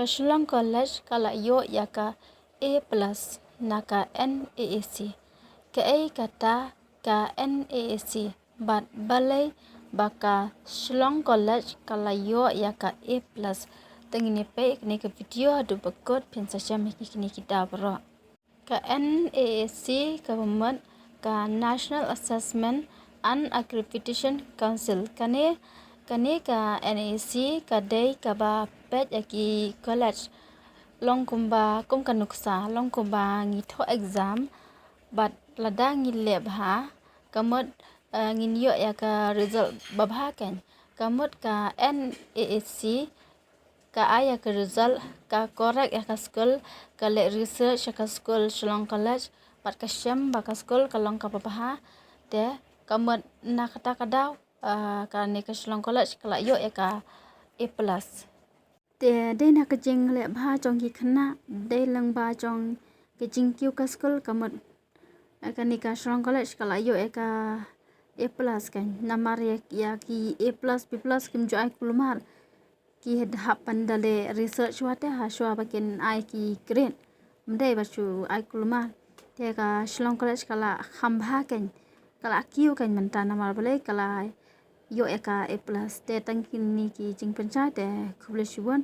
Shillong College kala yo yaka A plus naka NAAC. Ka A kata ka NAAC bat balai baka Shillong College kala yo yaka A plus. Tengini pe kini ke video adu bekot pensa syam kini kita bro. Ka NAAC government ka National Assessment and Accreditation Council kane ka NAAC ka day ka ba pet aki college long kumba kum kanuksa long kumba ngitho exam bat lada ngileb ha kamot nginyo ya ka result babha kan kamot ka NAAC ka aya ka result ka correct ya ka school ka le research ya ka school Shillong College bat ka syam ba ka school ka long ka babha te kamot na kata kadaw ka ne ka Shillong College kala yo ya ka A plus te de na ka jing le bha chong ki khana de lang ba chong ke jing kyu ka school kamot ka ne ka Shillong College kala yo ya ka A plus kan namar ya ki A plus B plus kim jo ai kulmar ki hap pandale research wate ha shwa bakin ai ki grade mdai ba chu ai kulmar te ka Shillong College kala khambha kan kala kyu kan manta namar bale kala yo eka A plus te tangkin ni ki jing panchayat te khuble shibon